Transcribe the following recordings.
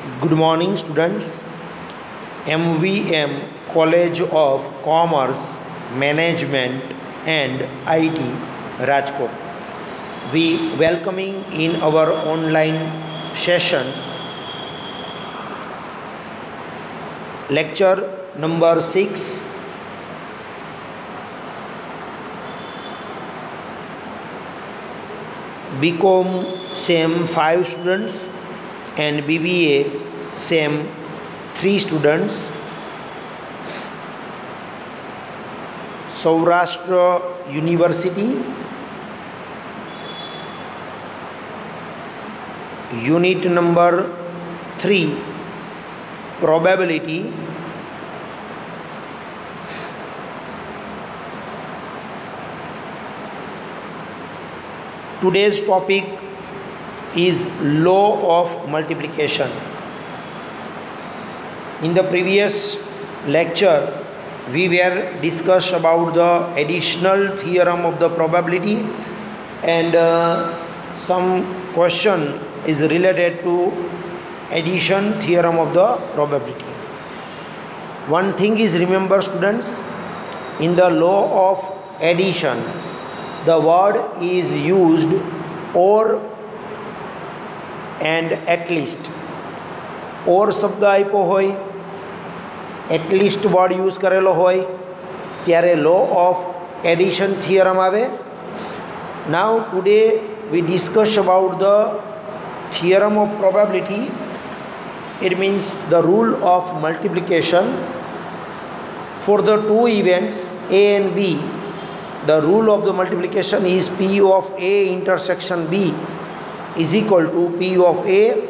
Good morning, students. MVM College of Commerce, Management and IT, Rajkot. We welcoming in our online session lecture number 6, BCom SEM 5 students and BBA SEM 3 students. Saurashtra University, unit number 3, probability. Today's topic is law of multiplication. In the previous lecture, we were discussed about the additional theorem of the probability, and some question is related to addition theorem of the probability. One thing is, remember students, in the law of addition, the word is used or and at least. Or શબ્દ આપ્યો હોય, at least word use કરેલો હોય ત્યારે law of addition theorem આવે. Now today we discuss about the theorem of probability. It means the rule of multiplication for the two events A and B. The rule of the multiplication is P of A intersection B is equal to P of A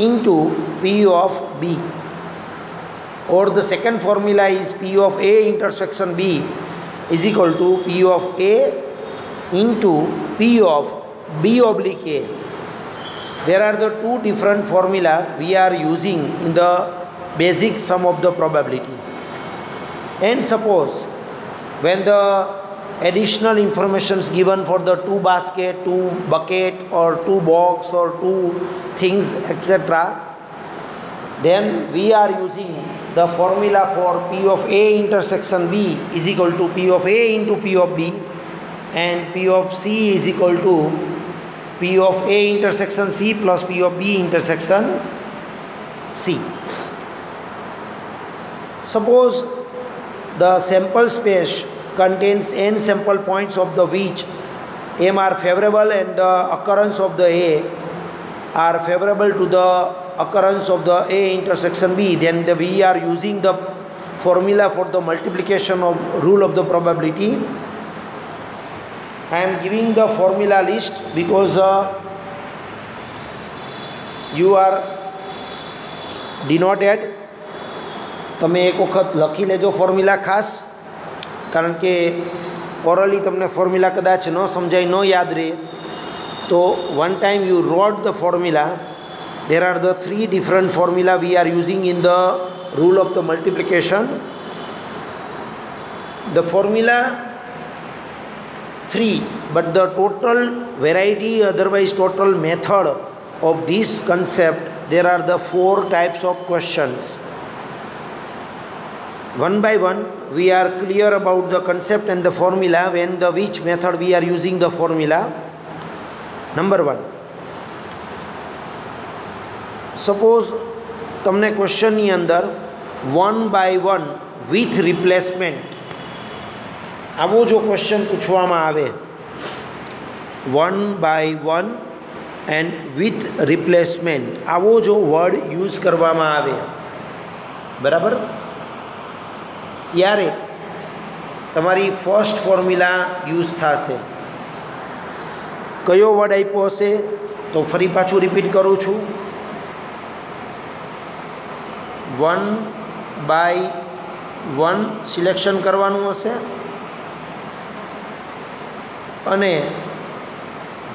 into P of B, or the second formula is P of A intersection B is equal to P of A into P of B oblique A. There are the two different formula we are using in the basic sum of the probability. And suppose when the additional information is given for the two basket, two bucket or two box or two things, etc., then we are using the formula for P of A intersection B is equal to P of A into P of B, and P of C is equal to P of A intersection C plus P of B intersection C. Suppose the sample space contains n sample points of the which m are favorable and the occurrence of the A are favorable to the occurrence of the A intersection B, then we are using the formula for the multiplication of rule of the probability. I am giving the formula list because you are denoted. તમે એક વખત લખી લેજો formula ખાસ, કારણ કે orally તમને formula કદાચ ન સમજાય, ન યાદ રહે, તો one time you wrote the formula. There are the three different formula we are using in the rule of the multiplication. The formula 3, but the total variety, otherwise total method of this concept, there are the 4 types of questions. One by one we are clear about the concept and the formula when the which method we are using the formula. Number 1, suppose તમને ક્વેશ્ચનની અંદર 1 by 1 with replacement આવો જો question પૂછવામાં આવે, 1 by 1 and with replacement આવો જો word use કરવામાં આવે, બરાબર, ત્યારે તમારી ફર્સ્ટ ફોર્મ્યુલા યુઝ થશે. કયો વર્ડ આપ્યો હશે તો ફરી પાછું રિપીટ કરું છું. 1 by 1 સિલેક્શન કરવાનું હશે અને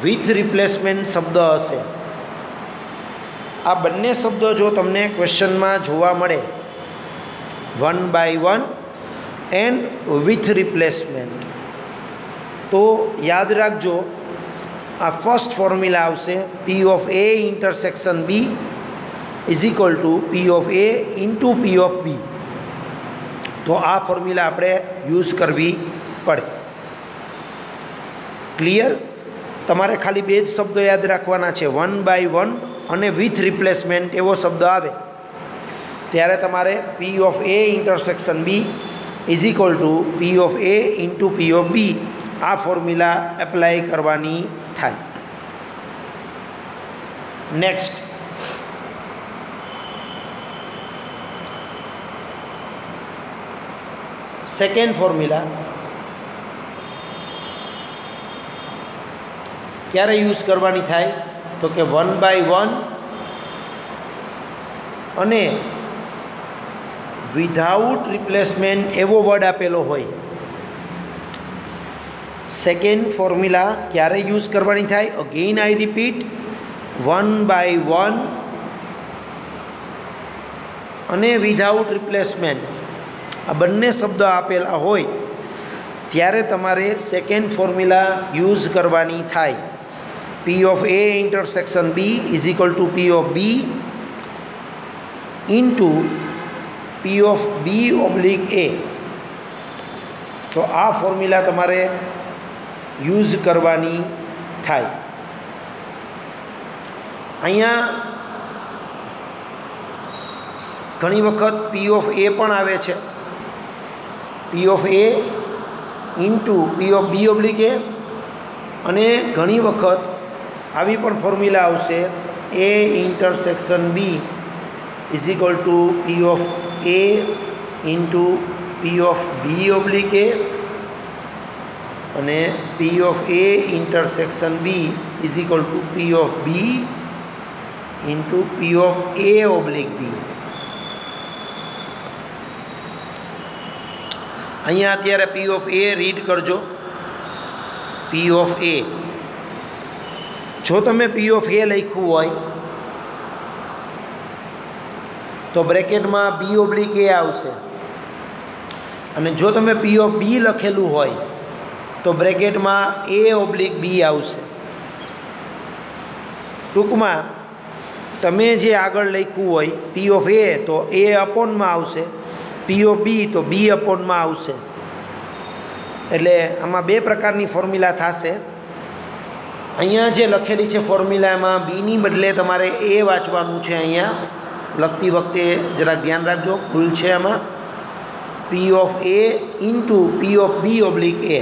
વિથ રિપ્લેસમેન્ટ શબ્દ હશે. આ બંને શબ્દો જો તમને ક્વેશ્ચનમાં જોવા મળે, 1 by 1 and with replacement, તો યાદ રાખજો આ ફર્સ્ટ ફોર્મ્યુલા આવશે P of A intersection B is equal to P of A into P of B. તો આ ફોર્મ્યુલા આપણે યુઝ કરવી પડે. ક્લિયર? તમારે ખાલી બે જ શબ્દો યાદ રાખવાના છે, 1/1 અને વિથ રિપ્લેસમેન્ટ એવો શબ્દ આવે ત્યારે તમારે P of A intersection B is equal to P of A into P of B આ ફોર્મ્યુલા એપ્લાય કરવાની થાય. નેક્સ્ટ, સેકન્ડ ફોર્મ્યુલા ક્યારે યુઝ કરવાની થાય? તો કે 1/1 અને વિધાઉટ રિપ્લેસમેન્ટ એવો વર્ડ આપેલો હોય. સેકન્ડ ફોર્મ્યુલા ક્યારે યુઝ કરવાની થાય? અગેઇન આઈ રિપીટ, 1/1 અને વિધાઉટ રિપ્લેસમેન્ટ આ બંને શબ્દો આપેલા હોય ત્યારે તમારે સેકન્ડ ફોર્મ્યુલા યુઝ કરવાની થાય. P of A intersection B is equal to P of B into P of B oblique A. તો આ ફોર્મ્યુલા તમારે યુઝ કરવાની થાય. અહીંયા ઘણી વખત પી ઓફ એ પણ આવે છે, P of A into P of B oblique A, અને ઘણી વખત આવી પણ ફોર્મ્યુલા આવશે A intersection B is equal to P of A into P of B oblique A અને P of A intersection B is equal to P of B into P of A oblique B. અહીંયા અત્યારે પી of A read કરજો. પી of એ, જો તમે પી of એ લખ્યું હોય તો બ્રેકેટમાં બી oblique એ આવશે, અને જો તમે પી ઓફ બી લખેલું હોય તો બ્રેકેટમાં એ ઓબ્લિક બી આવશે. ટૂંકમાં તમે જે આગળ લખ્યું હોય પી ઓફ એ તો એ અપોનમાં આવશે, પી ઓફ બી તો બી અપોનમાં આવશે. એટલે આમાં બે પ્રકારની ફોર્મ્યુલા થશે. અહીંયા જે લખેલી છે ફોર્મ્યુલા એમાં બીની બદલે તમારે એ વાંચવાનું છે. અહીંયા લખતી વખતે જરાક ધ્યાન રાખજો, ભૂલ છે એમાં. P of A into P of B oblique A.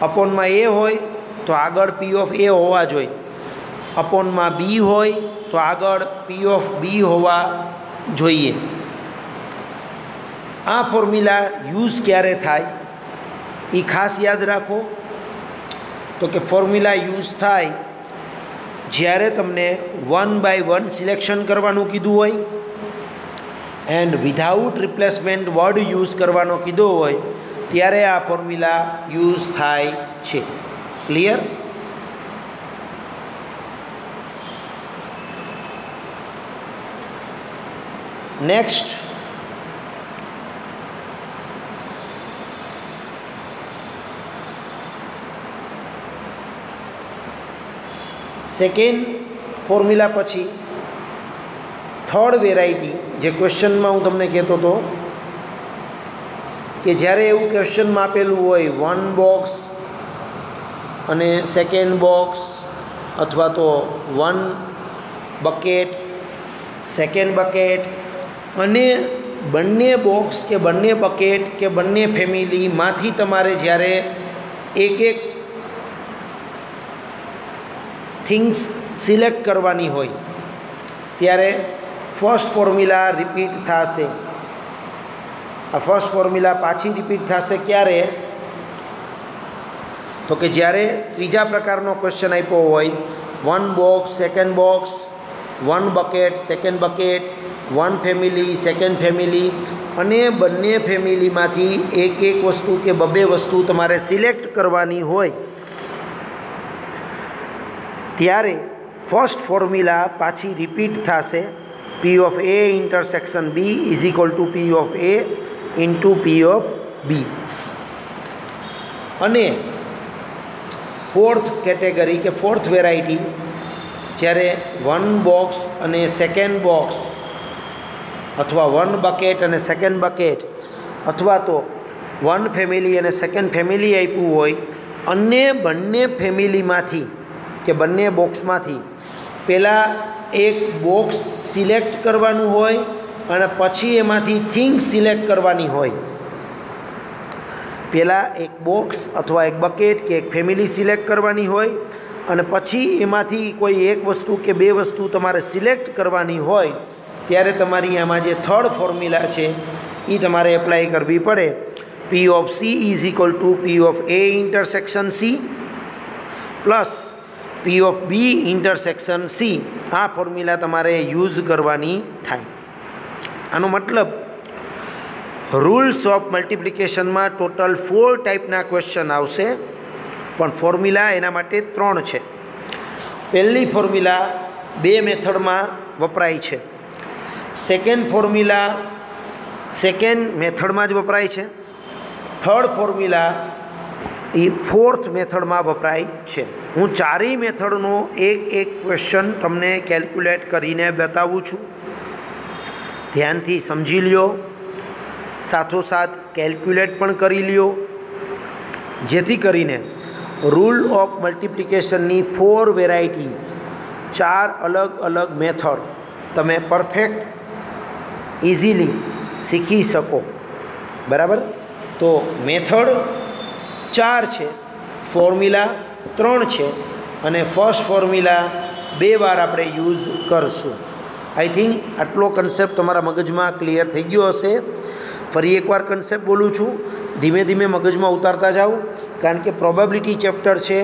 અપોનમાં એ હોય તો આગળ પી ઓફ એ હોવા જોઈએ, અપોનમાં બી હોય તો આગળ પી ઓફ બી હોવા જોઈએ. આ ફોર્મ્યુલા યુઝ ક્યારે થાય એ ખાસ યાદ રાખો. તો કે ફોર્મ્યુલા યુઝ થાય જ્યારે તમને 1/1 સિલેક્શન કરવાનું કીધું હોય and without replacement word use કરવાનો કીધો હોય ત્યારે આ ફોર્મ્યુલા યુઝ થાય છે. ક્લિયર? નેક્સ્ટ, સેકન્ડ ફોર્મ્યુલા પછી થર્ડ વેરાયટી જે ક્વેશ્ચનમાં હું તમને કહેતો હતો કે જ્યારે એવું ક્વેશ્ચનમાં આપેલું હોય 1 બોક્સ અને સેકન્ડ બોક્સ અથવા તો 1 બકેટ, સેકન્ડ બકેટ, અને બંને બોક્સ કે બંને બકેટ કે બંને ફેમિલીમાંથી તમારે જ્યારે એક એક થિંગ્સ સિલેક્ટ કરવાની હોય ત્યારે ફર્સ્ટ ફોર્મ્યુલા રિપીટ થશે. આ ફર્સ્ટ ફોર્મ્યુલા પાછી રિપીટ થશે ક્યારે? તો કે જ્યારે ત્રીજા પ્રકારનો ક્વેશ્ચન આપ્યો હોય 1 box, second box, 1 bucket, second bucket, 1 family, second family, અને બંને ફેમિલીમાંથી એક એક વસ્તુ કે બબે વસ્તુ તમારે સિલેક્ટ કરવાની હોય ત્યારે ફર્સ્ટ ફોર્મ્યુલા પાછી રિપીટ થશે. P of A intersection B is equal to P of A into P of B. અને ફોર્થ કેટેગરી કે ફોર્થ વેરાયટી જ્યારે વન બોક્સ અને સેકન્ડ બોક્સ અથવા વન બકેટ અને સેકન્ડ બકેટ અથવા તો વન ફેમિલી અને સેકન્ડ ફેમિલી આપ્યું હોય અને બંને ફેમિલીમાંથી કે બંને બોક્સમાંથી પહેલાં એક બોક્સ સિલેક્ટ કરવાનું હોય અને પછી એમાંથી થિંગ સિલેક્ટ કરવાની હોય. પહેલાં એક બોક્સ અથવા એક બકેટ કે એક ફેમિલી સિલેક્ટ કરવાની હોય અને પછી એમાંથી કોઈ એક વસ્તુ કે બે વસ્તુ તમારે સિલેક્ટ કરવાની હોય ત્યારે તમારી આમાં જે થર્ડ ફોર્મ્યુલા છે એ તમારે એપ્લાય કરવી પડે. P of C is equal to P of A intersection C plus P of B intersection C. આ ફોર્મ્યુલા તમારે યુઝ કરવાની થાય. આનો મતલબ રૂલ્સ ઓફ મલ્ટિપ્લિકેશનમાં ટોટલ 4 ટાઈપના ક્વેશ્ચન આવશે, પણ ફોર્મ્યુલા એના માટે 3 છે. પહેલી ફોર્મ્યુલા 2 મેથડમાં વપરાય છે. સેકન્ડ ફોર્મ્યુલા સેકન્ડ મેથડમાં જ વપરાય છે. થર્ડ ફોર્મ્યુલા એ ફોર્થ મેથડમાં વપરાય છે. હું ચારેય મેથડનો એક ક્વેશ્ચન તમને કેલ્ક્યુલેટ કરીને બતાવું છું. ધ્યાનથી સમજી લ્યો, સાથોસાથ કેલ્ક્યુલેટ પણ કરી લ્યો, જેથી કરીને રૂલ ઓફ મલ્ટિપ્લિકેશનની 4 વેરાયટીઝ, 4 અલગ અલગ મેથડ તમે પરફેક્ટ ઇઝીલી શીખી શકો. બરાબર? તો મેથડ 4 છે, ફોર્મ્યુલા 3 છે અને ફર્સ્ટ ફોર્મ્યુલા 2 વાર આપણે યુઝ કરશું. આઈ થિંક આટલો કન્સેપ્ટ તમારા મગજમાં ક્લિયર થઈ ગયો હશે. ફરી એકવાર કન્સેપ્ટ બોલું છું, ધીમે ધીમે મગજમાં ઉતારતા જાઓ, કારણ કે પ્રોબેબિલિટી ચેપ્ટર છે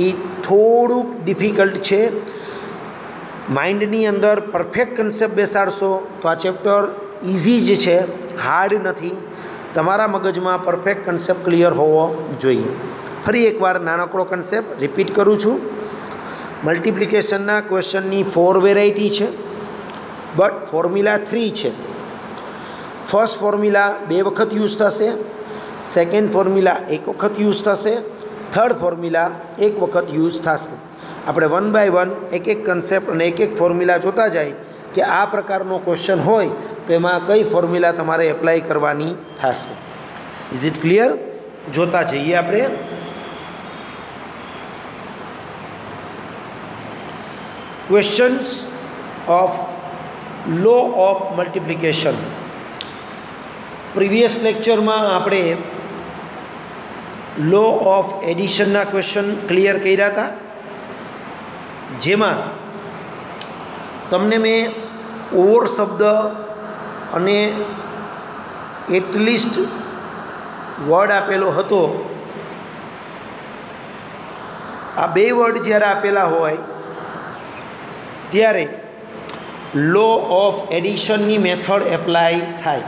એ થોડુંક ડિફિકલ્ટ છે. માઇન્ડની અંદર પરફેક્ટ કન્સેપ્ટ બેસાડશો તો આ ચેપ્ટર ઇઝી જ છે, હાર્ડ નથી. તમારા મગજમાં પરફેક્ટ કન્સેપ્ટ ક્લિયર હોવો જોઈએ. ફરી એકવાર નાનકડો કન્સેપ્ટ રિપીટ કરું છું. મલ્ટિપ્લિકેશનના ક્વેશ્ચનની 4 વેરાયટી છે, બટ ફોર્મ્યુલા 3 છે. ફર્સ્ટ ફોર્મ્યુલા 2 વખત યુઝ થશે, સેકન્ડ ફોર્મ્યુલા 1 વખત યુઝ થશે, થર્ડ ફોર્મ્યુલા 1 વખત યુઝ થશે. આપણે 1 બાય 1 એક કન્સેપ્ટ અને એક ફોર્મ્યુલા જોતા જાય કે આ પ્રકારનો ક્વેશ્ચન હોય તો એમાં કઈ ફોર્મ્યુલા તમારે એપ્લાય કરવાની થશે. Is it clear? જોતા જઈએ આપણે. Questions of law of multiplication. Previous લેક્ચરમાં આપણે લો ઓફ એડિશનના ક્વેશ્ચન ક્લિયર કર્યા હતા, જેમાં તમને મેં ઓર શબ્દ અને એટલીસ્ટ વર્ડ આપેલો હતો. આ 2 વર્ડ જ્યારે આપેલા હોય ત્યારે લો ઓફ એડિશનની મેથડ એપ્લાય થાય.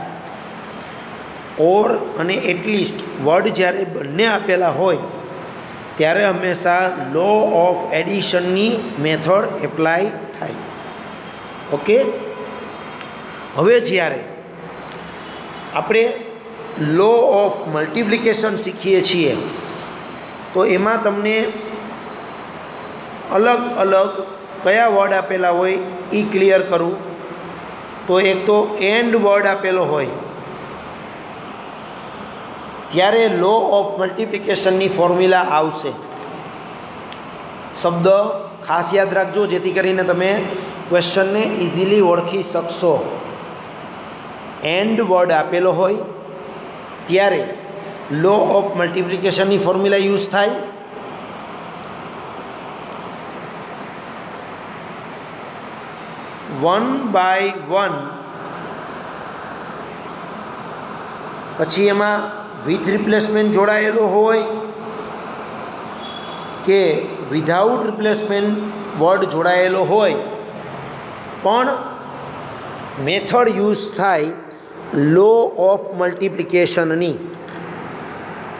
ઓર અને એટલીસ્ટ વર્ડ જ્યારે બંને આપેલા હોય ત્યારે હંમેશા લો ઓફ એડિશનની મેથડ એપ્લાય થાય. ઓકે? હવે જ્યારે આપણે લો ઓફ મલ્ટિપ્લિકેશન શીખીએ છીએ તો એમાં તમને અલગ અલગ કયા વર્ડ આપેલા હોય એ ક્લિયર કરું. તો એક તો એન્ડ વર્ડ આપેલો હોય ત્યારે લો ઓફ મલ્ટિપ્લિકેશનની ફોર્મ્યુલા આવશે. શબ્દ ખાસ યાદ રાખજો, જેથી કરીને તમે ક્વેશ્ચનને ઇઝીલી ઓળખી શકશો. એન્ડ વર્ડ આપેલો હોય ત્યારે લો ઓફ મલ્ટિપ્લિકેશનની ફોર્મ્યુલા યુઝ થાય. વન બાય 1 પછી એમાં વિથ રિપ્લેસમેન્ટ જોડાયેલો હોય કે વિધાઉટ રિપ્લેસમેન્ટ વર્ડ જોડાયેલો હોય, પણ મેથડ યુઝ થાય લો ઓફ મલ્ટિપ્લિકેશનની.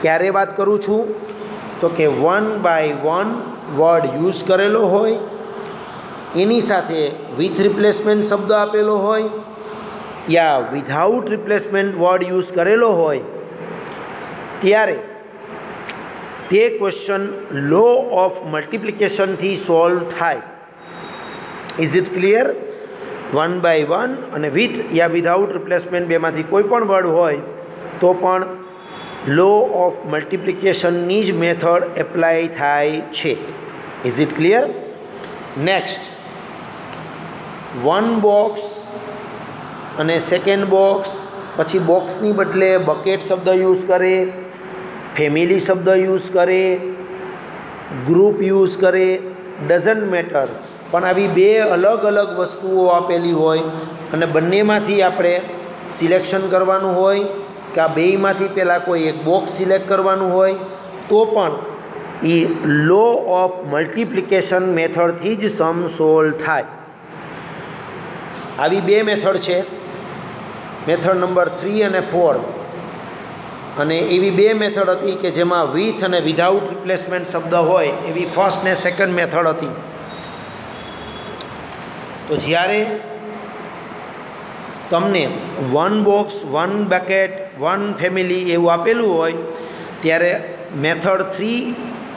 ક્યારે વાત કરું છું? તો કે 1 બાય 1 વર્ડ યુઝ કરેલો હોય, એની સાથે વિથ રિપ્લેસમેન્ટ શબ્દ આપેલો હોય યા વિધાઉટ રિપ્લેસમેન્ટ વર્ડ યુઝ કરેલો હોય, ત્યારે તે ક્વેશ્ચન લો ઓફ મલ્ટિપ્લિકેશનથી સોલ્વ થાય. Is it clear? 1 by 1 અને વિથ યા વિધાઉટ રિપ્લેસમેન્ટ બેમાંથી કોઈ પણ વર્ડ હોય તો પણ લો ઓફ મલ્ટિપ્લિકેશનની જ મેથડ એપ્લાય થાય છે. Is it clear? Next, 1 box અને સેકન્ડ બોક્સ, પછી બોક્સની બદલે બકેટ શબ્દ યુઝ કરે, ફેમિલી શબ્દ યુઝ કરે, ગ્રુપ યુઝ કરે, ડઝન્ટ મેટર. પણ આવી બે અલગ અલગ વસ્તુઓ આપેલી હોય અને બંનેમાંથી આપણે સિલેક્શન કરવાનું હોય કે આ બેયમાંથી પહેલાં કોઈ એક બોક્સ સિલેક્ટ કરવાનું હોય તો પણ એ લો ઓફ મલ્ટિપ્લિકેશન મેથડથી જ સમ સોલ્વ થાય. આવી બે મેથડ છે, મેથડ નંબર 3 અને 4. અને એવી બે મેથડ હતી કે જેમાં વિથ અને વિધાઉટ રિપ્લેસમેન્ટ શબ્દ હોય એવી ફર્સ્ટ ને સેકન્ડ મેથડ હતી. તો જ્યારે તમને 1 બોક્સ, 1 બકેટ, 1 ફેમિલી એવું આપેલું હોય ત્યારે મેથડ 3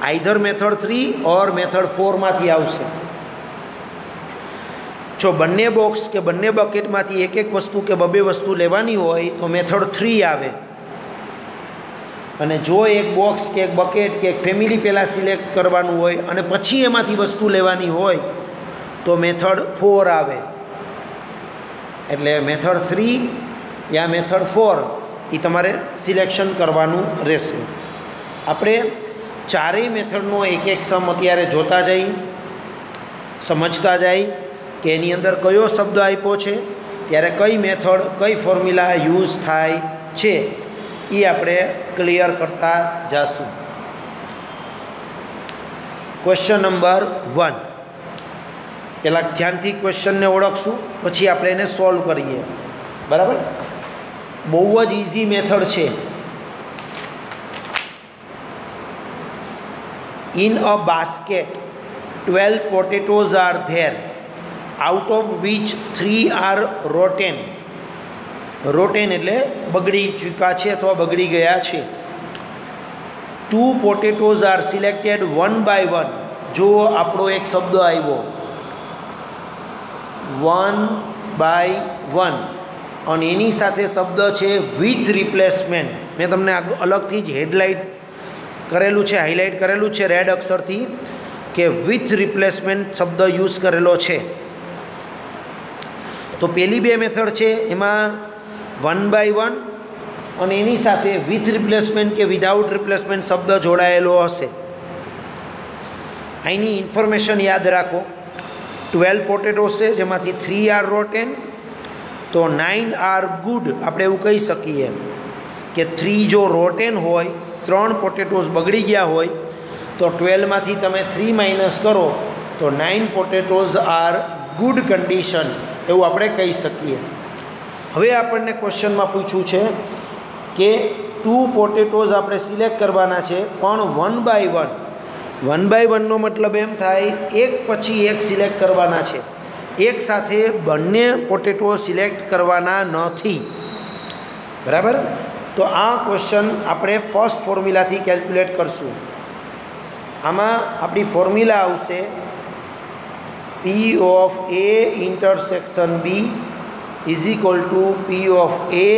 આઈધર મેથડ 3 ઓર મેથડ 4માંથી આવશે. જો બંને બોક્સ કે બંને બકેટમાંથી એક એક વસ્તુ કે બબે વસ્તુ લેવાની હોય તો મેથડ 3 આવે. અને જો એક બોક્સ કે એક બકેટ કે એક ફેમિલી પહેલાં સિલેક્ટ કરવાનું હોય અને પછી એમાંથી વસ્તુ લેવાની હોય તો મેથડ 4 આવે. એટલે મેથડ 3 યા મેથડ 4 એ તમારે સિલેક્શન કરવાનું રહેશે. આપણે ચારેય મેથડનો એક એક સમ અત્યારે જોતા જઈ, સમજતા જાય કે એની અંદર કયો શબ્દ આપ્યો છે, ત્યારે કઈ મેથડ, કઈ ફોર્મ્યુલા યુઝ થાય છે એ આપણે ક્લિયર કરતા જાશું. Question number 1. પહેલાં ધ્યાનથી ક્વેશ્ચનને ઓળખશું, પછી આપણે એને સોલ્વ કરીએ. બરાબર? બહુ જ ઇઝી મેથડ છે. In a basket 12 potatoes are there, out of which 3 are rotten. રોટેન એટલે બગડી ચૂક્યા છે અથવા બગડી ગયા છે. 2 potatoes are selected 1 by 1. જો આપણો એક શબ્દ આવ્યો 1 by 1 અને એની સાથે શબ્દ છે વિથ રિપ્લેસમેન્ટ. મેં તમને અલગથી જ હેડલાઇટ કરેલું છે, હાઇલાઇટ કરેલું છે રેડ અક્ષરથી કે વિથ રિપ્લેસમેન્ટ શબ્દ યુઝ કરેલો છે. તો પહેલી બે મેથડ છે એમાં 1 by 1 અને એની સાથે વિથ રિપ્લેસમેન્ટ કે વિધાઉટ રિપ્લેસમેન્ટ શબ્દ જોડાયેલો હશે. અહીંની ઇન્ફોર્મેશન યાદ રાખો. 12 પોટેટોસ છે જેમાંથી 3 આર રોટેન, તો 9 આર ગુડ. આપણે એવું કહી શકીએ કે 3 જો રોટેન હોય, 3 પોટેટોસ બગડી ગયા હોય તો 12માંથી તમે 3 માઇનસ કરો તો 9 પોટેટોઝ આર ગુડ કન્ડિશન, એવું આપણે કહી શકીએ. હવે આપણને ક્વેશ્ચનમાં પૂછ્યું છે કે 2 પોટેટોઝ આપણે સિલેક્ટ કરવાના છે પણ 1 by 1. 1 by 1નો મતલબ એમ થાય એક પછી એક સિલેક્ટ કરવાના છે, એક સાથે બંને પોટેટો સિલેક્ટ કરવાના નથી. બરાબર? તો આ ક્વેશ્ચન આપણે ફર્સ્ટ ફોર્મ્યુલાથી કેલ્ક્યુલેટ કરશું. આમાં આપણી ફોર્મ્યુલા આવશે P of A intersection B is equal to P of A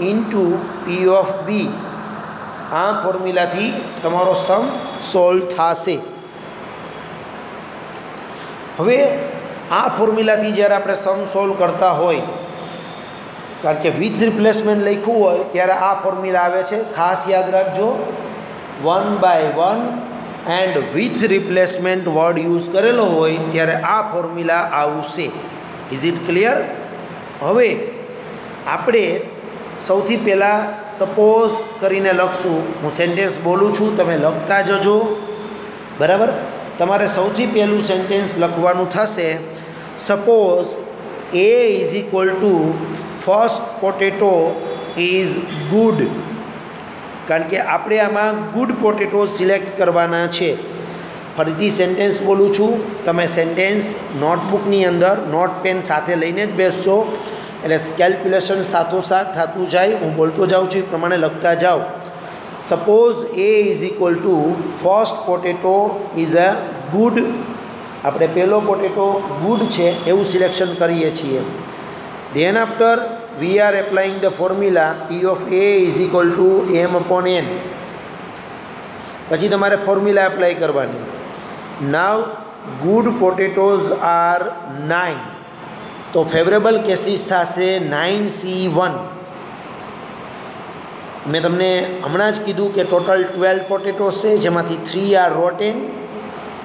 into P of B. આ ફોર્મ્યુલાથી તમારો સમ સોલ્વ થશે. હવે આ ફોર્મ્યુલાથી જ્યારે આપણે સમ સોલ્વ કરતા હોય, કારણ કે વિથ રિપ્લેસમેન્ટ લખ્યું હોય ત્યારે આ ફોર્મ્યુલા આવે છે. ખાસ યાદ રાખજો, 1 by 1 and with replacement word use કરેલો હોય ત્યારે આ ફોર્મ્યુલા આવશે. Is it clear? હવે આપણે સૌથી પહેલાં સપોઝ કરીને લખશું. હું સેન્ટેન્સ બોલું છું, તમે લખતા જજો. બરાબર? તમારે સૌથી પહેલું સેન્ટેન્સ લખવાનું થશે suppose A is equal to first potato is good. કારણ કે આપણે આમાં ગુડ પોટેટો સિલેક્ટ કરવાના છે. ફરીથી સેન્ટેન્સ બોલું છું, તમે સેન્ટેન્સ નોટબુકની અંદર નોટ પેન સાથે લઈને જ બેસશો, એટલે કેલ્ક્યુલેશન સાથોસાથ થતું જાય. હું બોલતો જાઉં છું એ પ્રમાણે લખતા જાઓ. Suppose A is equal to first potato is a good આપણે પહેલો પોટેટો ગુડ છે એવું સિલેક્શન કરીએ છીએ. Then after we are applying the formula P of A is equal to M upon N. પછી તમારે ફોર્મ્યુલા એપ્લાય કરવાની. નાવ good potatoes R 9, તો ફેવરેબલ કેસીસ થશે 9C1. મેં તમને હમણાં જ કીધું કે ટોટલ 12 પોટેટોસ છે, જેમાંથી 3 આર રોટેન,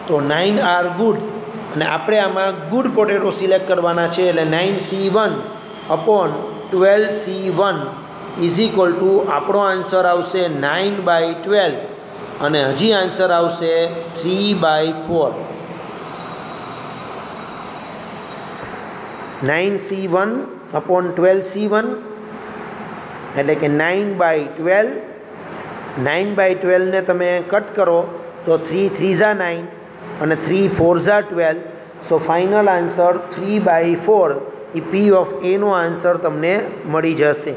તો 9 આર ગુડ. અને આપણે આમાં ગુડ પોટેટો સિલેક્ટ કરવાના છે, એટલે 9C1 upon 12C1 is equal two આપણો આન્સર આવશે 9/12, અને હજી આન્સર આવશે 3/4. 9C1 અપોન 12C1 એટલે કે 9/12. 9/12 ને તમે કટ કરો તો 3 3 ઝા 9 અને 3 4 ઝા 12. સો ફાઇનલ આન્સર 3/4 એ પી ઓફ એનો આન્સર તમને મળી જશે.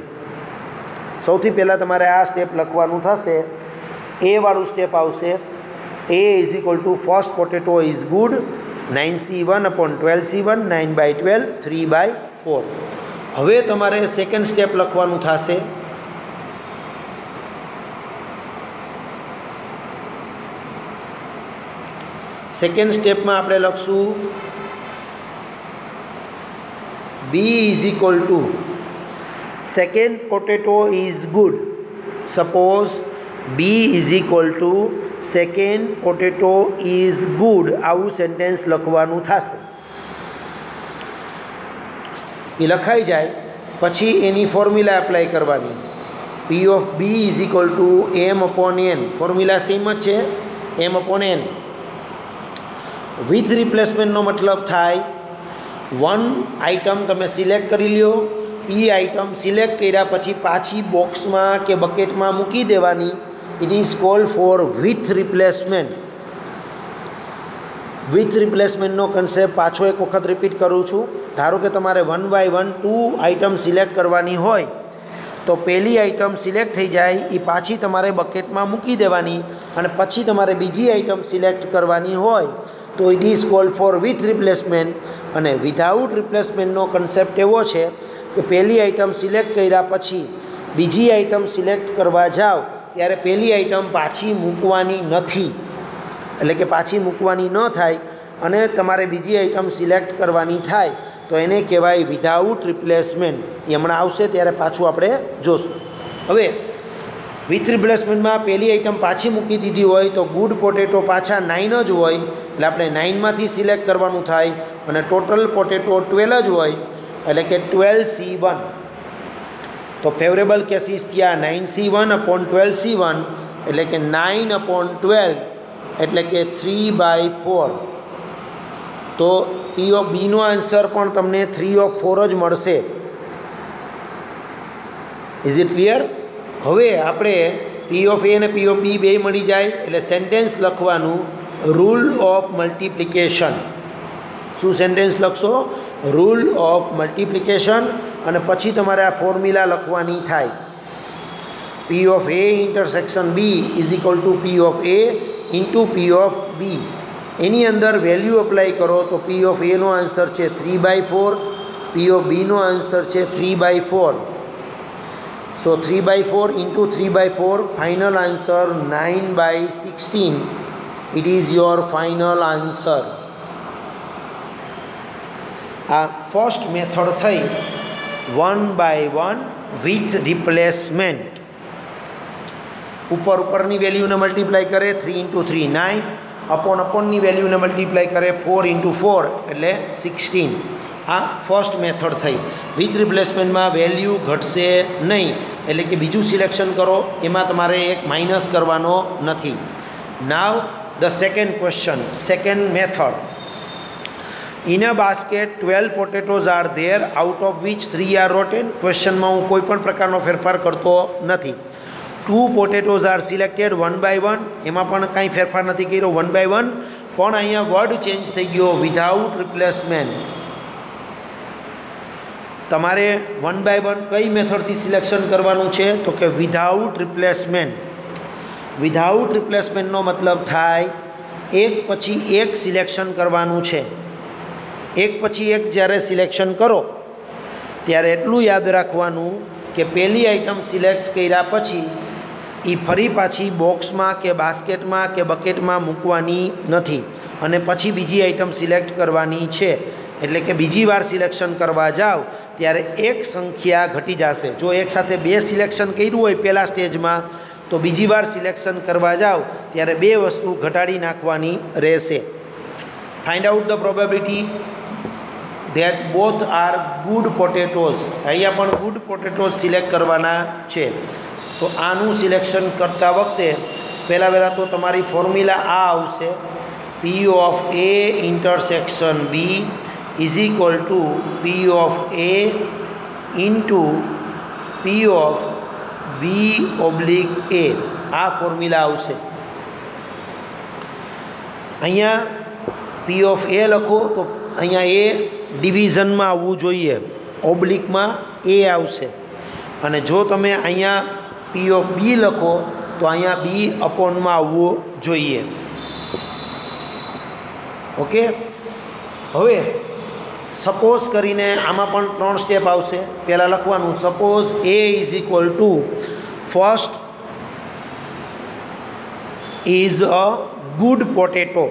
સૌથી પહેલાં તમારે આ સ્ટેપ લખવાનું થશે. એ વાળું સ્ટેપ આવશે. A is equal to first potato is good, 9C1 upon 12C1, 9/12, 3/4. હવે તમારે સેકન્ડ સ્ટેપ લખવાનું થશે. સેકન્ડ સ્ટેપમાં આપણે લખશું B is equal to second potato is good. Suppose B is equal to second potato is good, આવું sentence લખવાનું થશે. એ લખાઈ જાય પછી એની ફોર્મ્યુલા એપ્લાય કરવાની. P of B is equal to M upon N. Formula same જ છે, M upon N. With રિપ્લેસમેન્ટનો મતલબ થાય વન આઇટમ તમે સિલેક્ટ કરી લ્યો, એ આઇટમ સિલેક્ટ કર્યા પછી પાછી બોક્સમાં કે બકેટમાં મૂકી દેવાની. It is called for with replacement. With રિપ્લેસમેન્ટનો કન્સેપ્ટ પાછો એક વખત રિપીટ કરું છું. ધારો કે તમારે 1 by 1 2 આઇટમ સિલેક્ટ કરવાની હોય, તો પહેલી આઇટમ સિલેક્ટ થઈ જાય એ પાછી તમારે બકેટમાં મૂકી દેવાની, અને પછી તમારે બીજી આઇટમ સિલેક્ટ કરવાની હોય તો it is called for with replacement. અને વિધાઉટ રિપ્લેસમેન્ટનો કન્સેપ્ટ એવો છે કે પહેલી આઇટમ સિલેક્ટ કર્યા પછી બીજી આઇટમ સિલેક્ટ કરવા જાઓ ત્યારે પહેલી આઇટમ પાછી મૂકવાની નથી, એટલે કે પાછી મૂકવાની ન થાય અને તમારે બીજી આઇટમ સિલેક્ટ કરવાની થાય, તો એને કહેવાય વિધાઉટ રિપ્લેસમેન્ટ. એ હમણાં આવશે ત્યારે પાછું આપણે જોશું. હવે વિથ રિપ્લેસમેન્ટમાં પહેલી આઇટમ પાછી મૂકી દીધી હોય તો ગુડ પોટેટો પાછા 9 જ હોય, એટલે આપણે 9માંથી સિલેક્ટ કરવાનું થાય, અને ટોટલ પોટેટો 12 જ હોય, એટલે કે 12C1. તો ફેવરેબલ કેસીસ ત્યાં 9C1 અપોન 12C1 એટલે કે 9/12 એટલે કે 3/4. તો પી ઓફ બીનો આન્સર પણ તમને 3/4 જ મળશે. Is it clear? હવે આપણે પી ઓફ એ અને પી ઓફ બી બે મળી જાય એટલે સેન્ટેન્સ લખવાનું રૂલ ઓફ મલ્ટિપ્લિકેશન. શું સેન્ટેન્સ લખશો? Rule of multiplication. અને પછી તમારે આ ફોર્મ્યુલા લખવાની થાય. P of A intersection B is equal to P of A into P of B. એની અંદર વેલ્યુ અપ્લાય કરો તો પી ઓફ એનો આન્સર છે 3/4, પી ઓફ બીનો આન્સર છે 3/4. સો 3/4 into 3/4 final answer 9/16. It is your final answer. આ first method થઈ 1 by 1 with replacement. ઉપરની વેલ્યુને મલ્ટીપ્લાય કરે 3 × 3 9, અપોનની વેલ્યુને મલ્ટીપ્લાય કરે 4 × 4 એટલે 16. આ ફર્સ્ટ મેથડ થઈ. વિથ રિપ્લેસમેન્ટમાં વેલ્યુ ઘટશે નહીં, એટલે કે બીજું સિલેક્શન કરો, એમાં તમારે એક માઇનસ કરવાનો નથી. Now the second question, second method. In a basket 12 potatoes are there out of which 3 are rotten. ક્વેશ્ચનમાં હું કોઈ પણ પ્રકારનો ફેરફાર કરતો નથી. 2 પોટેટોઝ આર સિલેક્ટેડ 1 by 1, એમાં પણ કાંઈ ફેરફાર નથી કર્યો 1 by 1, પણ અહીંયા વર્ડ ચેન્જ થઈ ગયો વિધાઉટ રિપ્લેસમેન્ટ. તમારે 1 by 1 કઈ મેથડથી સિલેક્શન કરવાનું છે? તો કે વિધાઉટ રિપ્લેસમેન્ટ. વિધાઉટ રિપ્લેસમેન્ટનો મતલબ થાય એક પછી એક સિલેક્શન કરવાનું છે। એક પછી એક જ્યારે સિલેક્શન કરો ત્યારે એટલું યાદ રાખવાનું કે પહેલી આઈટમ સિલેક્ટ કર્યા પછી એ ફરી પાછી બોક્સમાં કે બાસ્કેટમાં કે બકેટમાં મૂકવાની નથી અને પછી બીજી આઈટમ સિલેક્ટ કરવાની છે। એટલે કે બીજી વાર સિલેક્શન કરવા જાઓ ત્યારે એક સંખ્યા ઘટી જશે। જો એકસાથે બે સિલેક્શન કર્યું હોય પહેલાં સ્ટેજમાં તો બીજી વાર સિલેક્શન કરવા જાઓ ત્યારે બે વસ્તુ ઘટાડી નાખવાની રહેશે। Find out the probability that both are good potatoes. અહીંયા પણ ગુડ પોટેટોઝ સિલેક્ટ કરવાના છે। તો આનું સિલેક્શન કરતા વખતે પહેલાં તો તમારી ફોર્મ્યુલા આ આવશે, P of A intersection B is equal to P of A into P of B oblique A. આ ફોર્મ્યુલા આવશે। અહીંયા પી ઓફ એ લખો તો અહીંયા એ ડિવિઝનમાં આવવું જોઈએ, ઓબ્લિકમાં એ આવશે। અને જો તમે અહીંયા પી ઓફ બી લખો તો અહીંયા બી અપોનમાં આવવું જોઈએ। ઓકે, હવે સપોઝ કરીને આમાં પણ 3 સ્ટેપ આવશે। પહેલાં લખવાનું suppose A is equal to first is a good potato.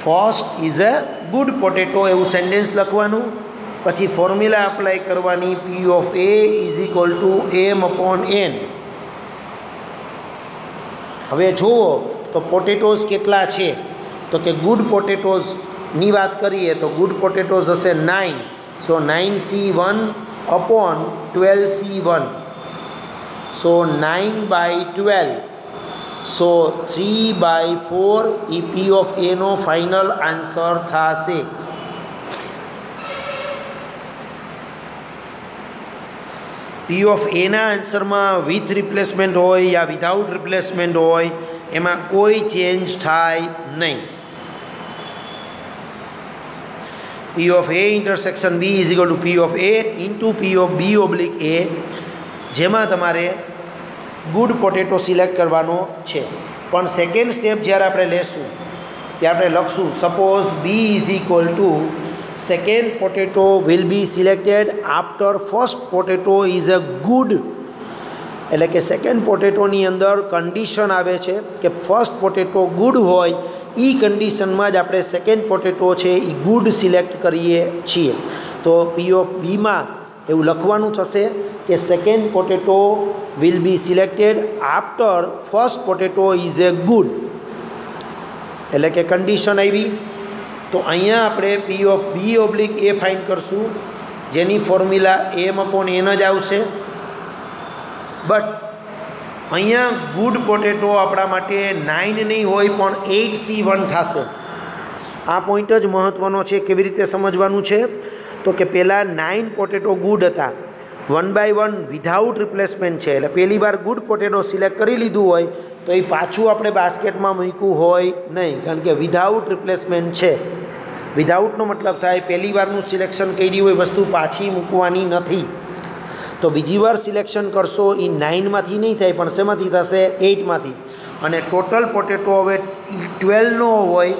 First is a good potato એવું સેન્ટેન્સ લખવાનું। પછી ફોર્મ્યુલા એપ્લાય કરવાની, P of A is equal to M upon N. હવે જુઓ તો પોટેટોઝ કેટલા છે, તો કે ગુડ પોટેટોઝની વાત કરીએ તો ગુડ પોટેટોઝ હશે 9। સો 9C1 અપોન 12C1, સો 9/12, સો 3/4 એ પી ઓફ એનો ફાઇનલ આન્સર થશે। પી ઓફ એના આન્સરમાં વિથ રિપ્લેસમેન્ટ હોય યા વિધાઉટ રિપ્લેસમેન્ટ હોય એમાં કોઈ ચેન્જ થાય નહીં। P of A intersection B is equal to P of A into P of B oblique A, જેમાં તમારે ગુડ પોટેટો સિલેક્ટ કરવાનો છે। પણ સેકન્ડ સ્ટેપ જ્યારે આપણે લેશું ત્યારે આપણે લખશું suppose B is equal to second potato will be selected after first potato is a good. એટલે કે સેકન્ડ પોટેટોની અંદર કન્ડિશન આવે છે કે ફર્સ્ટ પોટેટો ગુડ હોય, એ કન્ડિશનમાં જ આપણે સેકન્ડ પોટેટો છે એ ગુડ સિલેક્ટ કરીએ છીએ। તો પી ઓફ બીમાં એવું લખવાનું થશે કે second potato will be selected after first potato is a good. એટલે કે કન્ડિશન આવી તો અહીંયા આપણે P of B oblique A find કરશું, જેની ફોર્મ્યુલા એમ અપોન એન જ આવશે। બટ અહીંયા ગુડ પોટેટો આપણા માટે 9 નહીં હોય પણ 8C1 થશે। આ પોઈન્ટ જ મહત્ત્વનો છે। કેવી રીતે સમજવાનું છે તો કે પહેલાં 9 પોટેટો ગુડ હતા, 1/1 વિધાઉટ રિપ્લેસમેન્ટ છે। એટલે પહેલી વાર ગુડ પોટેટો સિલેક્ટ કરી લીધું હોય તો એ પાછું આપણે બાસ્કેટમાં મૂક્યું હોય નહીં, કારણ કે વિધાઉટ રિપ્લેસમેન્ટ છે। વિધાઉટનો મતલબ થાય પહેલી વારનું સિલેક્શન કરી હોય વસ્તુ પાછી મૂકવાની નથી। તો બીજી વાર સિલેક્શન કરશો એ 9માંથી નહીં થાય પણ શેમાંથી થશે, 8માંથી। અને ટોટલ પોટેટો હવે 12નો હોય,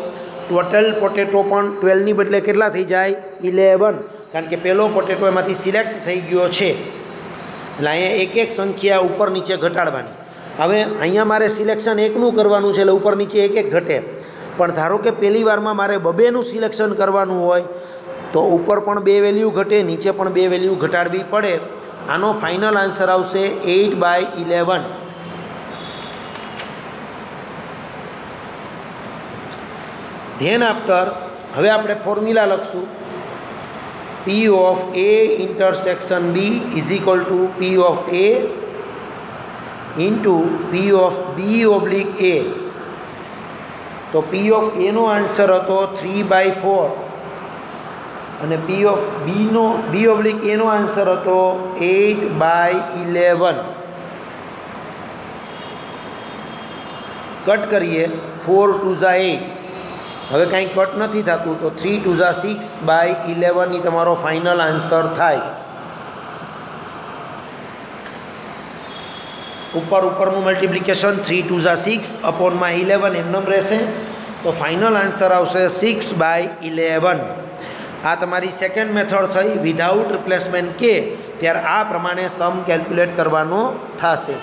ટોટલ પોટેટો પણ 12ની બદલે કેટલા થઈ જાય, 11, કારણ કે પહેલો પોટેટો એમાંથી સિલેક્ટ થઈ ગયો છે। એટલે અહીંયા એક એક સંખ્યા ઉપર નીચે ઘટાડવાની। હવે અહીંયા મારે સિલેક્શન એકનું કરવાનું છે એટલે ઉપર નીચે એક એક ઘટે, પણ ધારો કે પહેલી વારમાં મારે બબેનું સિલેક્શન કરવાનું હોય તો ઉપર પણ 2 વેલ્યુ ઘટે, નીચે પણ 2 વેલ્યુ ઘટાડવી પડે। આનો ફાઇનલ આન્સર આવશે 8/11। ધેન આફ્ટર હવે આપણે ફોર્મ્યુલા લખશું, P of A intersection B is equal to P of A into P of B oblique A. તો પી ઓફ એનો આન્સર હતો 3/4 અને પી ઓફ બી ઓબ્લિક એનો આન્સર હતો 8/11। કટ કરીએ, 4 2 ઝા 8, હવે કાંઈ કટ નથી થતું તો 3 2 ઝા 6/11 એ તમારો ફાઇનલ આન્સર થાય। ઉપરનું મલ્ટિપ્લિકેશન 3 2 ઝા 6 અપોનમાં 11 એમનેમ રહેશે। तो फाइनल आंसर आवशे 6/11। आ तमारी सेकंड मेथड थई विधाउट रिप्लेसमेंट के त्यारे आ प्रमाणे सम केल्क्युलेट करवानो थशे।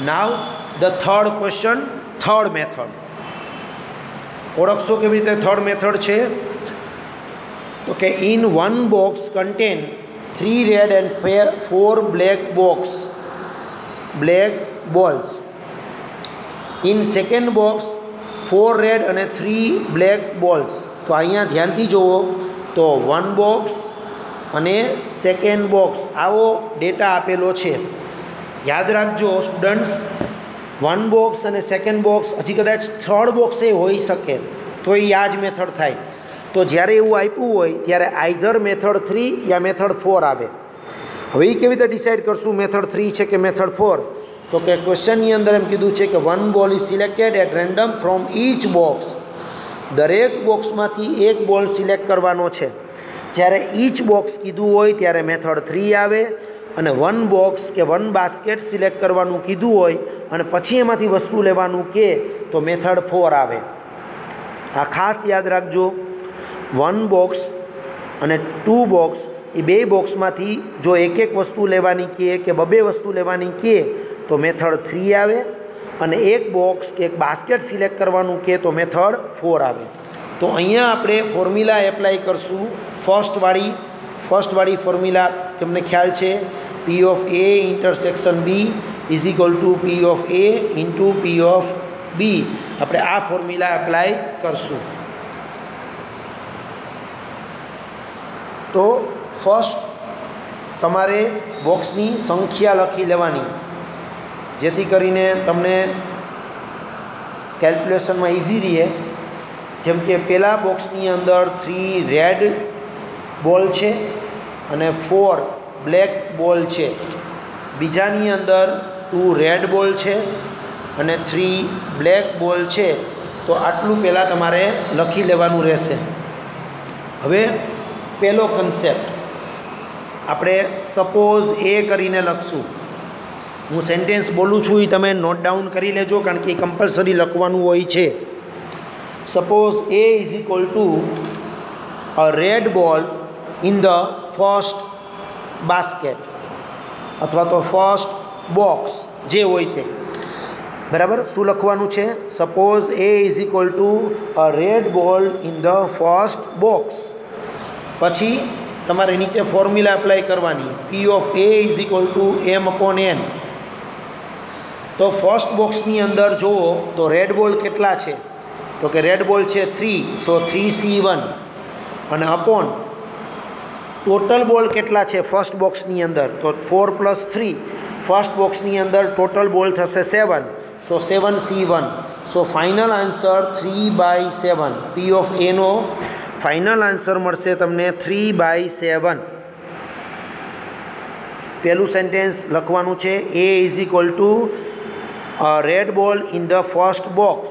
Now the third question, third method ओळखशो केवी रीते थर्ड मेथड छे तो कि in one box contain 3 red and 4 black balls. In second box 4 red और 3 ब्लेक बॉल्स। तो अहींया ध्यानथी जोवो तो 1 बॉक्स अने सेकेंड बॉक्स आवो डेटा आपेलो छे। याद राखजो स्टूडंट्स, 1 बॉक्स और सेकेंड बॉक्स हजी कदाच थर्ड बॉक्स होई सके तो ये आ ज मेथड थाय। तो ज्यारे एवुं आप्युं होय त्यारे आइधर मेथड 3 या मेथड 4 आवे। हवे ए केवी रीते डिसाइड करशुं मेथड 3 छे के मेथड 4? तो कि क्वेश्चननी अंदर एम कीधुं छे कि 1 ball is selected eight random from each box. दरेक बॉक्समांथी एक बॉल सिलेक्ट करवानो छे। ज्यारे ईच बॉक्स कीधुं होय त्यारे मेथड 3 आवे અને 1 बॉक्स के 1 बास्केट सिलेक्ट करवानुं कीधुं होय અને પછી એમાંથી વસ્તુ લેવાનું કે તો મેથડ 4 આવે। આ ખાસ યાદ રાખજો, 1 બોક્સ અને 2 બોક્સ એ બે બોક્સમાંથી જો એક એક વસ્તુ લેવાની કહે કે બબે વસ્તુ લેવાની કહે તો મેથડ 3 આવે અને એક બોક્સ કે એક બાસ્કેટ સિલેક્ટ કરવાનું કહે તો મેથડ 4 આવે। તો અહીંયા આપણે ફોર્મ્યુલા એપ્લાય કરશું ફર્સ્ટવાળી ફોર્મ્યુલા તમને ખ્યાલ છે, P of A intersection B is equal two P of A into P of B। આપણે આ ફોર્મ્યુલા એપ્લાય કરશું। તો ફર્સ્ટ તમારે બોક્સની સંખ્યા લખી લેવાની જેથી કરીને તમને કેલ્ક્યુલેશનમાં ઇઝી રહે। જેમ કે પહેલા બોક્સની અંદર 3 રેડ બોલ છે અને 4 બ્લેક બોલ છે, બીજાની અંદર 2 રેડ બોલ છે અને 3 બ્લેક બોલ છે। તો આટલું પહેલાં તમારે લખી લેવાનું રહેશે। હવે પહેલો કન્સેપ્ટ આપણે સપોઝ એ કરીને લખશું। હું સેન્ટેન્સ બોલું છું એ તમે નોટ ડાઉન કરી લેજો કારણ કે એ કમ્પલસરી લખવાનું હોય છે। Suppose A is equal to a red ball in the first basket અથવા તો ફર્સ્ટ બોક્સ જે હોય તે બરાબર। શું લખવાનું છે? Suppose A is equal to a red ball in the first box. પછી તમારે નીચે ફોર્મ્યુલા એપ્લાય કરવાની, P of A is equal two M/N। તો ફર્સ્ટ બોક્સની અંદર જુઓ તો રેડ બોલ કેટલા છે તો કે રેડ બોલ છે 3, સો 3C1 અને અપોન ટોટલ બોલ કેટલા છે ફર્સ્ટ બોક્સની અંદર તો 4 + 3। ફર્સ્ટ બોક્સની અંદર ટોટલ બોલ થશે 7, so 7C1। So final answer 3/7। P of A નો ફાઇનલ આન્સર મળશે તમને 3/7। પહેલું સેન્ટેન્સ લખવાનું છે A is equal to a red ball in the first box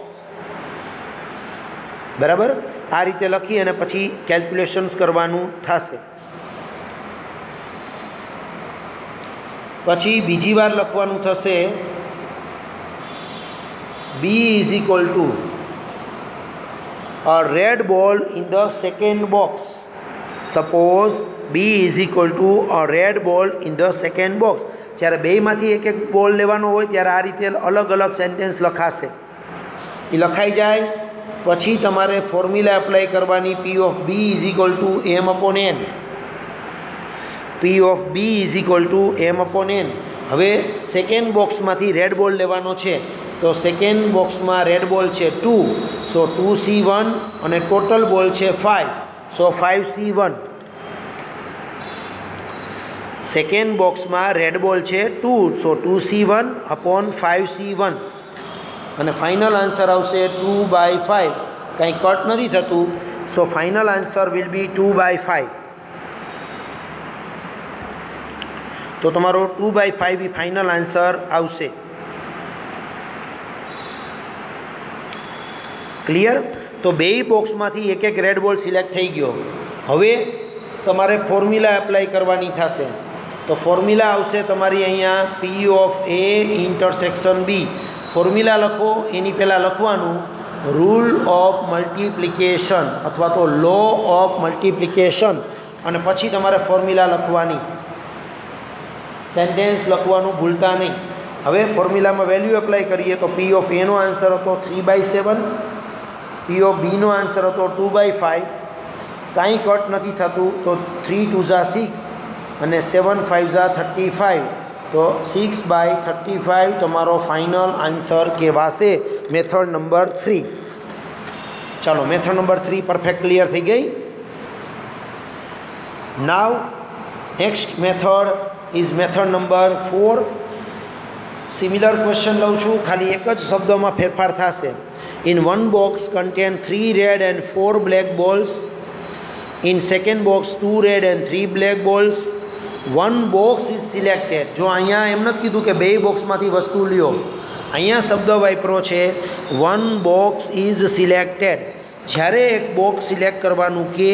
બરાબર। આ રીતે લખી અને પછી કેલ્ક્યુલેશન્સ કરવાનું થશે। પછી બીજી વાર લખવાનું થશે B is equal to a red ball in the second box. Suppose B is equal to a red ball in the second box. જ્યારે બેમાંથી એક એક બોલ લેવાનો હોય ત્યારે આ રીતે અલગ અલગ સેન્ટેન્સ લખાશે। એ લખાઈ જાય પછી તમારે ફોર્મ્યુલા એપ્લાય કરવાની, P of B is equal two M/N। P of B is equal two M/N। હવે સેકન્ડ બોક્સમાંથી રેડ બોલ લેવાનો છે તો સેકન્ડ બોક્સમાં રેડ બોલ છે 2, સો 2C1 અને ટોટલ બોલ છે 5, સો 5C1। સેકન્ડ બોક્સમાં રેડ બોલ છે 2, સો 2C1 અપોન 5C1 અને ફાઇનલ આન્સર આવશે 2/5। કંઈ કટ નથી થતું, સો ફાઇનલ આન્સર વિલ બી 2/5। તો તમારો 2/5 એ ફાઇનલ આન્સર આવશે। ક્લિયર? તો બેય બોક્સમાંથી એક એક રેડ બોલ સિલેક્ટ થઈ ગયો। હવે તમારે ફોર્મ્યુલા એપ્લાય કરવાની થશે। તો ફોર્મ્યુલા આવશે તમારી અહીંયા P of A intersection B। Formula લખો એની પહેલાં લખવાનું રૂલ ઓફ મલ્ટિપ્લિકેશન અથવા તો લો ઓફ મલ્ટિપ્લિકેશન અને પછી તમારે ફોર્મ્યુલા લખવાની, સેન્ટેન્સ લખવાનું ભૂલતા નહીં. હવે ફોર્મ્યુલામાં વેલ્યુ એપ્લાય કરીએ તો પી ઓફ એનો આન્સર હતો 3/7, પી ઓફ બીનો આન્સર હતો 2/5. કાંઈ કટ નથી થતું તો 3 2 જા 6 અને 7 5 જા 35, તો 6/35 તમારો ફાઇનલ આન્સર કહેવાશે. Method number 3. ચાલો મેથડ નંબર 3 પરફેક્ટ ક્લિયર થઈ ગઈ. Now next method is method number 4. Similar question લઉં છું, ખાલી એક જ શબ્દમાં ફેરફાર થશે. In one box contain 3 red and 4 black balls. In second box 2 red and 3 black balls. One box is selected. જો અહીંયા એમ નથી કીધું કે બે બોક્સમાંથી વસ્તુ લ્યો, અહીંયા શબ્દ વાપરો છે વન બોક્સ ઇઝ સિલેક્ટેડ. જ્યારે એક બોક્સ સિલેક્ટ કરવાનું કે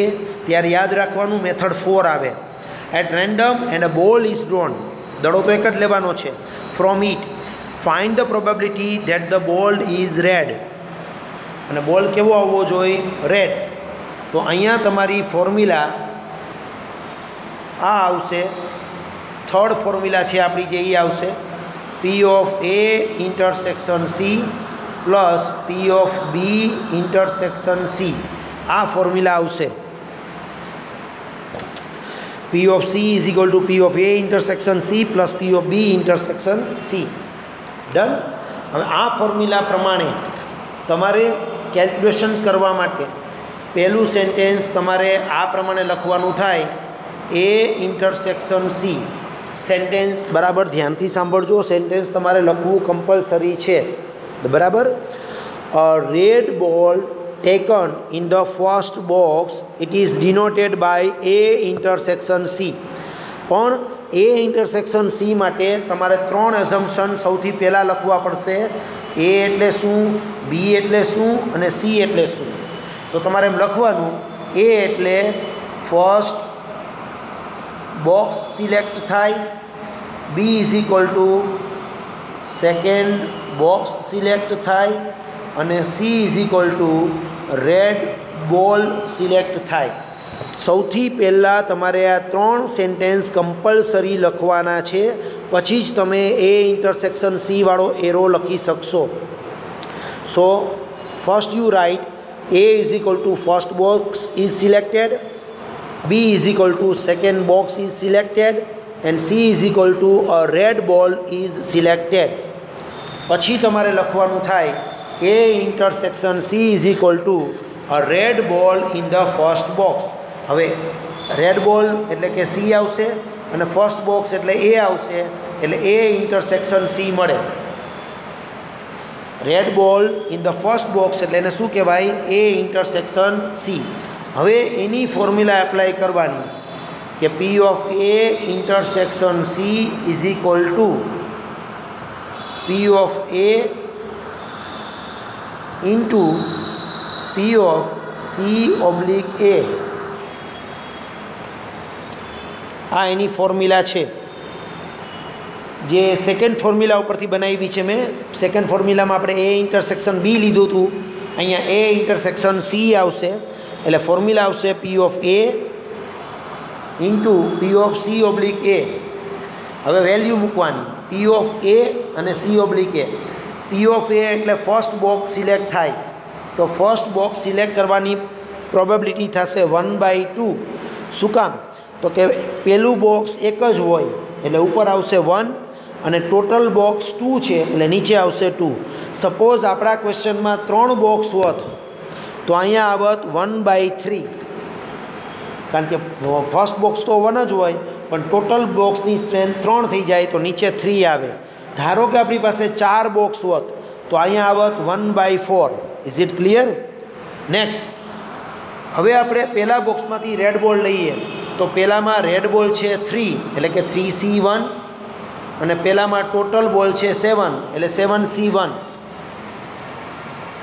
ત્યારે યાદ રાખવાનું મેથડ 4 આવે. At random and a ball is drone. દડો તો એક જ લેવાનો છે. From it find the probability that the ball is red. અને બોલ કેવો આવવો જોઈએ? રેડ. તો અહીંયા તમારી ફોર્મ્યુલા આ આવશે. થર્ડ ફોર્મ્યુલા છે આપણી જે એ આવશે P of A intersection C plus P of B intersection C. આ ફોર્મ્યુલા આવશે. P of C is equal to P of A intersection C plus P of B intersection C. Done. હવે આ formula પ્રમાણે તમારે calculations કરવા માટે પહેલું sentence તમારે આ પ્રમાણે લખવાનું થાય, એ ઇન્ટરસેક્શન સી. સેન્ટેન્સ બરાબર ધ્યાનથી સાંભળજો, સેન્ટેન્સ તમારે લખવું કમ્પલસરી છે. બરાબર. Red ball taken in the first box it is denoted by A intersection C. પણ એ ઇન્ટરસેક્શન સી માટે તમારે 3 એઝમ્પશન સૌથી પહેલાં લખવા પડશે. એ એટલે શું, બી એટલે શું અને સી એટલે શું. તો તમારે એમ લખવાનું, એ એટલે ફર્સ્ટ બોક્સ સિલેક્ટ થાય, B is equal to second box select થાય અને C is equal to red ball select થાય. સૌથી પહેલાં તમારે આ 3 સેન્ટેન્સ કમ્પલસરી લખવાના છે, પછી જ તમે એ ઇન્ટરસેક્શન સી વાળો એરો લખી શકશો. So first you write A is equal to first box is selected, B is equal to second box is selected and C is equal to a red ball is selected. પછી તમારે લખવાનું થાય A intersection C is equal to a red ball in the first box. હવે red બોલ એટલે કે C આવશે અને ફર્સ્ટ બોક્સ એટલે A આવશે, એટલે A ઇન્ટરસેક્શન C મળે. Red ball in the first box એટલે એને શું કહેવાય? એ ઇન્ટરસેક્શન સી. હવે એની ફોર્મ્યુલા એપ્લાય કરવાની કે પી of A intersection C is equal to P of A into P of C oblique A. આ એની ફોર્મ્યુલા છે જે સેકન્ડ ફોર્મ્યુલા ઉપરથી બનાવી છે મેં. સેકન્ડ ફોર્મ્યુલામાં આપણે એ ઇન્ટરસેક્શન બી લીધું હતું, અહીંયા એ ઇન્ટરસેક્શન સી આવશે, એટલે ફોર્મ્યુલા આવશે P of A into P of C oblique A. હવે વેલ્યુ મૂકવાની પી ઓફ એ અને C oblique A. P of A એટલે ફર્સ્ટ બોક્સ સિલેક્ટ થાય, તો ફર્સ્ટ બોક્સ સિલેક્ટ કરવાની પ્રોબેબિલિટી થશે 1/2. શું કામ? તો કે પહેલું બોક્સ એક જ હોય એટલે ઉપર આવશે 1 અને ટોટલ બોક્સ 2 છે એટલે નીચે આવશે 2. સપોઝ આપણા ક્વેશ્ચનમાં 3 બોક્સ હોત તો અહીંયા આવત 1/3, કારણ કે ફર્સ્ટ બોક્સ તો 1 જ હોય પણ ટોટલ બોક્સની સ્ટ્રેન્થ 3 થઈ જાય તો નીચે 3 આવે. ધારો કે આપણી પાસે 4 બોક્સ હોત તો અહીંયા આવત 1/4. Is it clear? નેક્સ્ટ, હવે આપણે પહેલા બોક્સમાંથી રેડ બોલ લઈએ તો પહેલામાં રેડ બોલ છે 3 એટલે કે 3C1 અને પહેલામાં ટોટલ બોલ છે 7 એટલે 7C1.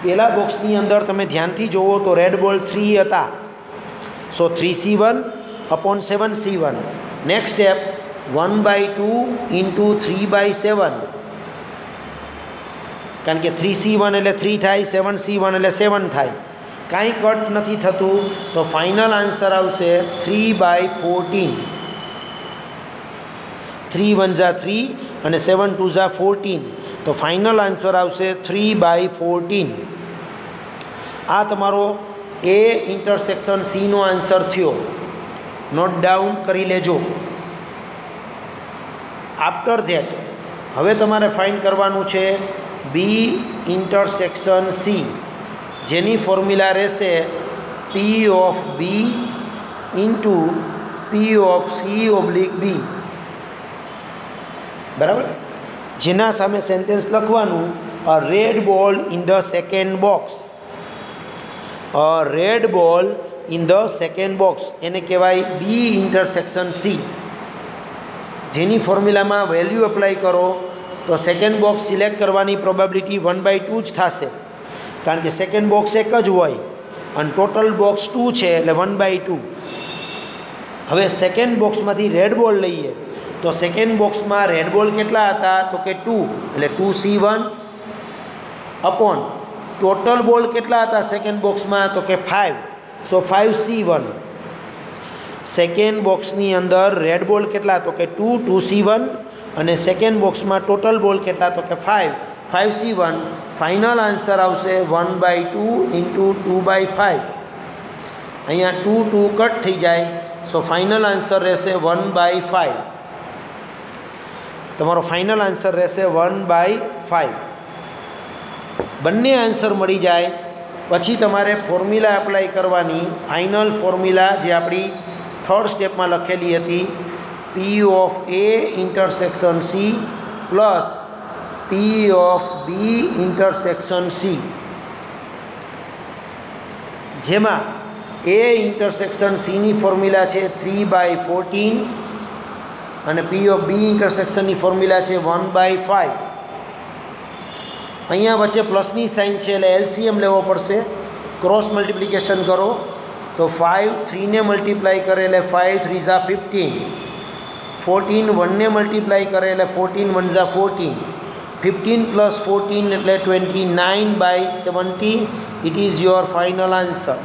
પહેલા બોક્સની અંદર તમે ધ્યાનથી જુઓ તો રેડ બોલ 3 હતા, સો 3C1 upon 7C1. Next step 1/2 into 3/7. कारण के 3C1 એટલે 3 થાય, 7C1 એટલે 7 થાય, કાંઈ કટ નથી થતું, તો ફાઇનલ આન્સર આવશે 3/14. 3 1 જા 3 અને 7 2 જા 14, તો ફાઇનલ આન્સર આવશે 3/14. આ તમારો એ ઇન્ટરસેક્શન સીનો આન્સર થયો. નોટ ડાઉન કરી લેજો. આફ્ટર ધેટ હવે તમારે ફાઇન્ડ કરવાનું છે બી ઇન્ટરસેક્શન સી, જેની ફોર્મ્યુલા રહેશે P of B into P of C/B. બરાબર? જેના સામે સેન્ટેન્સ લખવાનું, a red ball in the second box. A red ball in the second box એને કહેવાય બી ઇન્ટરસેક્શન સી. જેની ફોર્મ્યુલામાં વેલ્યુ એપ્લાય કરો તો સેકન્ડ બોક્સ સિલેક્ટ કરવાની પ્રોબેબિલિટી 1/2 જ થશે, કારણ કે સેકન્ડ બોક્સ એક જ હોય અને ટોટલ બોક્સ 2 છે એટલે 1/2. હવે સેકન્ડ બોક્સમાંથી રેડ બોલ લઈએ તો સેકન્ડ બોક્સમાં રેડ બોલ કેટલા હતા, તો કે 2, એટલે 2C1 અપોન ટોટલ બોલ કેટલા હતા સેકન્ડ બોક્સમાં, તો કે 5, સો 5C1. સેકન્ડ બોક્સની અંદર રેડ બોલ કેટલા, તો કે 2C1 અને સેકન્ડ બોક્સમાં ટોટલ બોલ કેટલા, તો કે 5C1. ફાઇનલ આન્સર આવશે 1/2 ઇન્ટુ 2/5. અહીંયા 2 2 કટ થઈ જાય, સો ફાઇનલ આન્સર રહેશે 1/5. તમારો ફાઇનલ આન્સર રહેશે 1/5. બંને આન્સર મળી જાય પછી તમારે ફોર્મ્યુલા એપ્લાય કરવાની. ફાઇનલ ફોર્મ્યુલા જે આપણી થર્ડ સ્ટેપમાં લખેલી હતી, P of A intersection C plus P of B intersection C, જેમાં એ ઇન્ટરસેક્શન સીની ફોર્મ્યુલા છે 3/14 અને પી ઓફ બી ઇન્ટરસેક્શનની ફોર્મ્યુલા છે 1/5. અહીંયા વચ્ચે પ્લસની સાઇન છે એટલે એલસીએમ લેવો પડશે. ક્રોસ મલ્ટિપ્લિકેશન કરો તો 5 3ને મલ્ટીપ્લાય કરે એટલે 5 3 ઝા 15, 14 1ને મલ્ટીપ્લાય કરે એટલે 14 1 ઝા 14, 15 પ્લસ 14 એટલે 29/70. It is your final answer.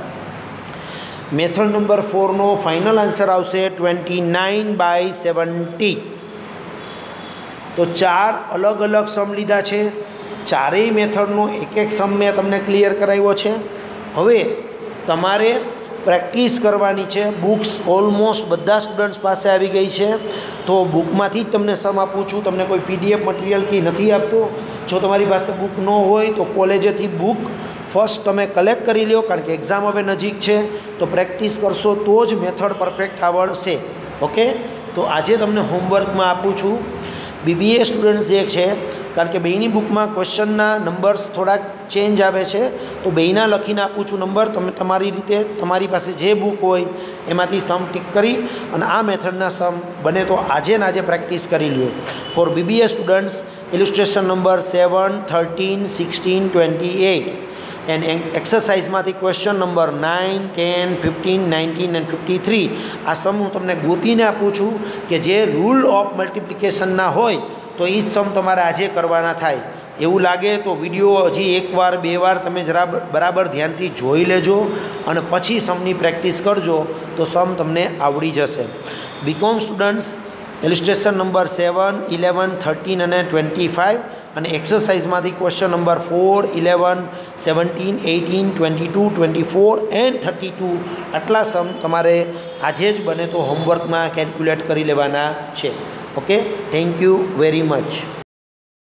Method number 4નો ફાઇનલ આન્સર આવશે 29/70. તો 4 અલગ અલગ સમ લીધા છે. ચારેય મેથડનો એક એક સમ મેં તમને ક્લિયર કરાવ્યો છે. હવે તમારે પ્રેક્ટિસ કરવાની છે. બુક્સ ઓલમોસ્ટ બધા સ્ટુડન્ટ્સ પાસે આવી ગઈ છે, તો બુકમાંથી જ તમને સમ આપું છું, તમને કોઈ પીડીએફ મટીરિયલ કે નથી આપતો. જો તમારી પાસે બુક ન હોય તો કોલેજેથી બુક ફર્સ્ટ તમે કલેક્ટ કરી લો, કારણ કે એક્ઝામ હવે નજીક છે, તો પ્રેક્ટિસ કરશો તો જ મેથડ પરફેક્ટ આવડશે. ઓકે, તો આજે તમને હોમવર્કમાં આપું છું. બીબીએ સ્ટુડન્ટ્સ જે છે, કારણ કે બેયની બુકમાં ક્વેશ્ચનના નંબર્સ થોડાક ચેન્જ આવે છે, તો બેયના લખીને આપું છું નંબર. તમે તમારી રીતે તમારી પાસે જે બુક હોય એમાંથી સમ ટીક કરી અને આ મેથડના સમ બને તો આજે ને આજે પ્રેક્ટિસ કરી લ્યો. For BBA students, illustration number 7, 13, 16, 28 and એક્સરસાઇઝમાંથી ક્વેશ્ચન નંબર 9, 10, 15, 19 એન્ડ 53. આ સમ હું તમને ગોતીને આપું છું કે જે રૂલ ઓફ મલ્ટિપ્લિકેશનના હોય તો એ જ સમ તમારે આજે કરવાના થાય. એવું લાગે તો વિડીયો હજી એકવાર બે વાર તમે જરા બરાબર ધ્યાનથી જોઈ લેજો અને પછી સમની પ્રેક્ટિસ કરજો, તો સમ તમને આવડી જશે. બીકોમ સ્ટુડન્ટ્સ, ઇલિસ્ટ્રેશન નંબર 7, 11, 13 અને 25 અને એક્સરસાઇઝમાંથી ક્વેશ્ચન નંબર 4, 11, 17, 18, 22, 24 એન્ડ 32 આટલા સમ તમારે આજે જ બને તો હોમવર્કમાં કેલ્ક્યુલેટ કરી લેવાના છે. Okay, thank you very much.